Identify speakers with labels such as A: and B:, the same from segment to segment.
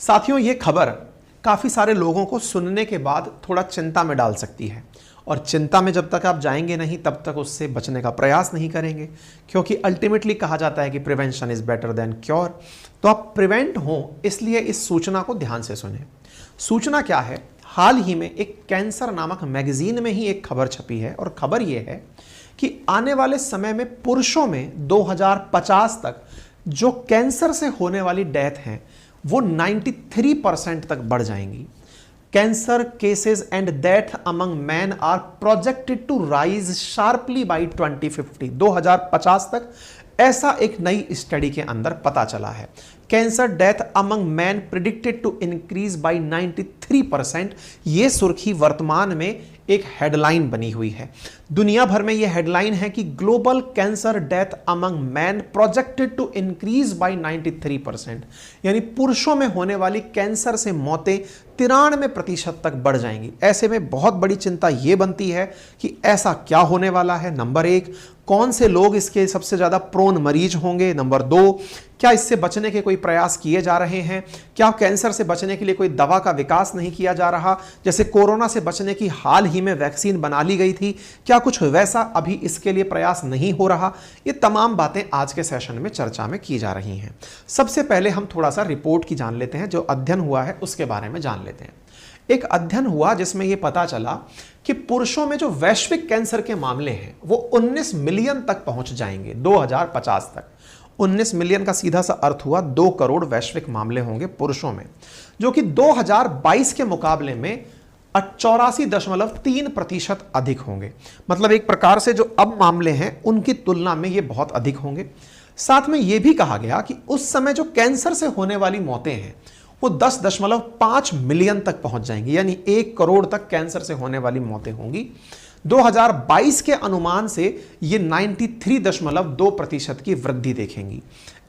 A: साथियों, ये खबर काफ़ी सारे लोगों को सुनने के बाद थोड़ा चिंता में डाल सकती है और चिंता में जब तक आप जाएंगे नहीं तब तक उससे बचने का प्रयास नहीं करेंगे, क्योंकि अल्टीमेटली कहा जाता है कि prevention is better than cure. तो आप प्रिवेंट हों इसलिए इस सूचना को ध्यान से सुनें। सूचना क्या है? हाल ही में एक कैंसर नामक मैगजीन में ही एक खबर छपी है और खबर यह है कि आने वाले समय में पुरुषों में 2050 तक जो कैंसर से होने वाली डेथ हैं वो 93% तक बढ़ जाएंगी। Cancer cases and death among men are projected to rise sharply by 2050। 2050 तक ऐसा एक नई स्टडी के अंदर पता चला है। Cancer death among men predicted to increase by 93%। यह सुर्खी वर्तमान में एक हेडलाइन बनी हुई है। दुनिया भर में यह हेडलाइन है कि global cancer death among men projected to increase by 93%, यानी पुरुषों में होने वाली कैंसर से मौतें 93% तक बढ़ जाएंगी। ऐसे में बहुत बड़ी चिंता यह बनती है कि ऐसा क्या होने वाला है। नंबर 1, कौन से लोग इसके सबसे ज्यादा प्रोन मरीज होंगे। नंबर 2, क्या इससे बचने के कोई प्रयास किए जा रहे हैं? क्या कैंसर से बचने के लिए कोई दवा का विकास नहीं किया जा रहा? जैसे कोरोना से बचने की हाल ही में वैक्सीन बना ली गई थी, क्या कुछ वैसा अभी इसके लिए प्रयास नहीं हो रहा? ये तमाम बातें आज के सेशन में चर्चा में की जा रही हैं। सबसे पहले हम थोड़ा सा रिपोर्ट की जान लेते हैं, जो अध्ययन हुआ है उसके बारे में जान लेते हैं। एक अध्ययन हुआ जिसमें यह पता चला कि पुरुषों में जो वैश्विक कैंसर के मामले हैं वो 19 मिलियन तक पहुंच जाएंगे 2050 तक। 19 मिलियन का सीधा सा अर्थ हुआ 2 करोड़ वैश्विक मामले होंगे पुरुषों में, जो कि 2022 के मुकाबले में 84.3% अधिक होंगे। मतलब एक प्रकार से जो अब मामले हैं उनकी तुलना में ये बहुत अधिक होंगे। साथ में यह भी कहा गया कि उस समय जो कैंसर से होने वाली मौतें हैं वो 10.5 मिलियन तक पहुंच जाएंगी, यानी 1 करोड़ तक कैंसर से होने वाली मौतें होंगी। 2022 के अनुमान से ये 93.2% की वृद्धि देखेंगी।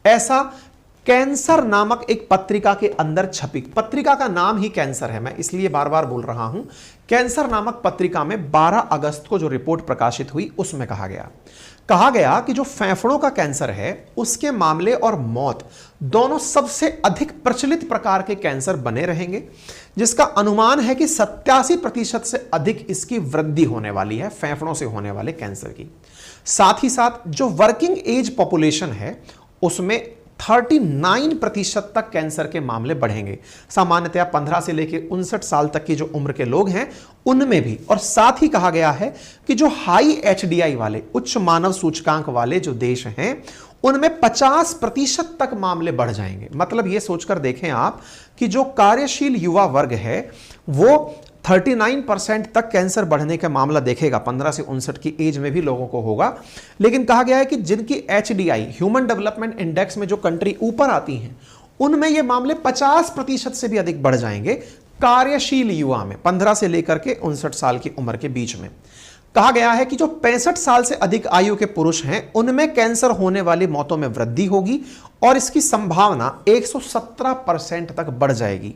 A: ऐसा कैंसर नामक एक पत्रिका के अंदर छपी, पत्रिका का नाम ही कैंसर है, मैं इसलिए बार बार बोल रहा हूं। कैंसर नामक पत्रिका में 12 अगस्त को जो रिपोर्ट प्रकाशित हुई उसमें कहा गया कि जो फेफड़ों का कैंसर है उसके मामले और मौत दोनों सबसे अधिक प्रचलित प्रकार के कैंसर बने रहेंगे, जिसका अनुमान है कि 87% से अधिक इसकी वृद्धि होने वाली है फेफड़ों से होने वाले कैंसर की। साथ ही साथ जो वर्किंग एज पॉपुलेशन है उसमें 39% तक कैंसर के मामले बढ़ेंगे। सामान्यतया 15 से लेकर 59 साल तक की जो उम्र के लोग हैं उनमें भी। और साथ ही कहा गया है कि जो हाई HDI वाले, उच्च मानव सूचकांक वाले जो देश हैं उनमें 50% तक मामले बढ़ जाएंगे। मतलब ये सोचकर देखें आप कि जो कार्यशील युवा वर्ग है वो 39% तक कैंसर बढ़ने का मामला देखेगा। 15 से 59 की एज में भी लोगों को होगा। लेकिन कहा गया है कि जिनकी HDI, ह्यूमन डेवलपमेंट इंडेक्स में जो कंट्री ऊपर आती हैं उनमें ये मामले 50% से भी अधिक बढ़ जाएंगे कार्यशील युवा में, 15 से लेकर के 59 साल की उम्र के बीच में। कहा गया है कि जो 65 साल से अधिक आयु के पुरुष हैं उनमें कैंसर होने वाली मौतों में वृद्धि होगी और इसकी संभावना 117% तक बढ़ जाएगी।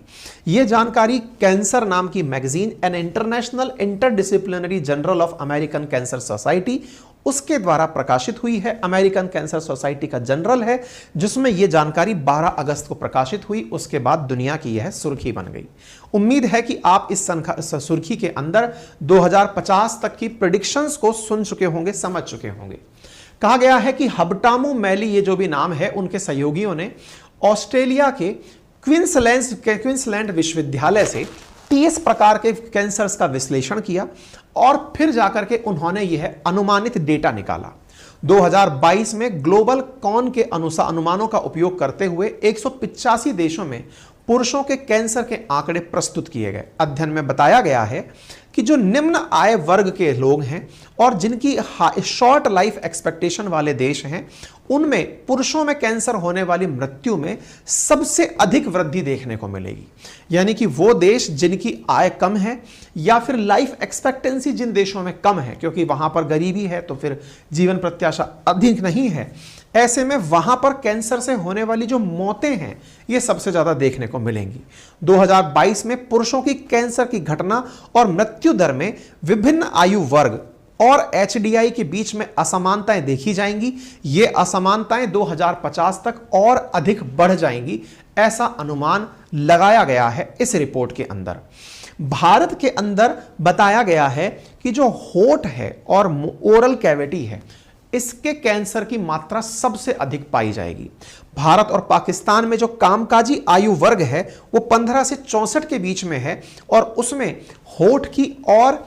A: यह जानकारी कैंसर नाम की magazine an international interdisciplinary journal of American cancer society उसके द्वारा प्रकाशित हुई है। अमेरिकन कैंसर सोसाइटी का जर्नल है जिसमें यह जानकारी 12 अगस्त को प्रकाशित हुई। उसके बाद दुनिया की यह सुर्खी बन गई। उम्मीद है कि आप इस सुर्खी के अंदर 2050 तक की प्रेडिक्शंस को सुन चुके होंगे, समझ चुके होंगे। कहा गया है कि हबटामू मैली, ये जो भी नाम है, उनके सहयोगियों ने ऑस्ट्रेलिया के क्वींसलैंड विश्वविद्यालय से 30 प्रकार के कैंसर्स का विश्लेषण किया और फिर जाकर के उन्होंने यह अनुमानित डेटा निकाला। 2022 में ग्लोबल कॉन के अनुमानों का उपयोग करते हुए 185 देशों में पुरुषों के कैंसर के आंकड़े प्रस्तुत किए गए। अध्ययन में बताया गया है कि जो निम्न आय वर्ग के लोग हैं और जिनकी शॉर्ट लाइफ एक्सपेक्टेशन वाले देश हैं उनमें पुरुषों में कैंसर होने वाली मृत्यु में सबसे अधिक वृद्धि देखने को मिलेगी। यानी कि वो देश जिनकी आय कम है या फिर लाइफ एक्सपेक्टेंसी जिन देशों में कम है, क्योंकि वहां पर गरीबी है तो फिर जीवन प्रत्याशा अधिक नहीं है, ऐसे में वहां पर कैंसर से होने वाली जो मौतें हैं ये सबसे ज्यादा देखने को मिलेंगी। 2022 में पुरुषों की कैंसर की घटना और मृत्यु दर में विभिन्न आयु वर्ग और HDI के बीच में असमानताएं देखी जाएंगी। ये असमानताएं 2050 तक और अधिक बढ़ जाएंगी, ऐसा अनुमान लगाया गया है इस रिपोर्ट के अंदर। भारत के अंदर बताया गया है कि जो होठ है और ओरल कैविटी है, इसके कैंसर की मात्रा सबसे अधिक पाई जाएगी। भारत और पाकिस्तान में जो कामकाजी आयु वर्ग है वो 15 से 64 के बीच में है, और उसमें होठ की और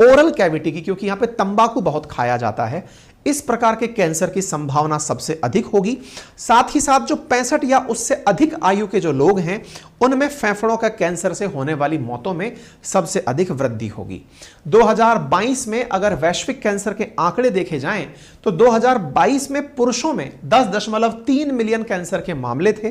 A: ओरल कैविटी की, क्योंकि यहां पे तंबाकू बहुत खाया जाता है, इस प्रकार के कैंसर की संभावना सबसे अधिक होगी। साथ ही साथ जो 65 या उससे अधिक आयु के जो लोग हैं, उनमें फेफड़ों का कैंसर से होने वाली मौतों में सबसे अधिक वृद्धि होगी। 2022 में अगर वैश्विक कैंसर के आंकड़े देखे जाएं तो 2022 में पुरुषों में 10.3 मिलियन कैंसर के मामले थे,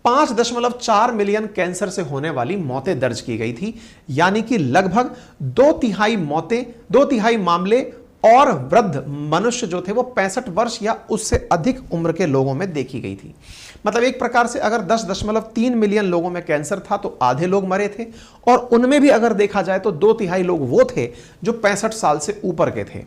A: 5.4 मिलियन कैंसर से होने वाली मौतें दर्ज की गई थी, यानी कि लगभग 2/3 मामले और वृद्ध मनुष्य जो थे वो 65 वर्ष या उससे अधिक उम्र के लोगों में देखी गई थी। मतलब एक प्रकार से अगर 10.3 मिलियन लोगों में कैंसर था तो आधे लोग मरे थे, और उनमें भी अगर देखा जाए तो 2/3 लोग वो थे जो 65 साल से ऊपर के थे।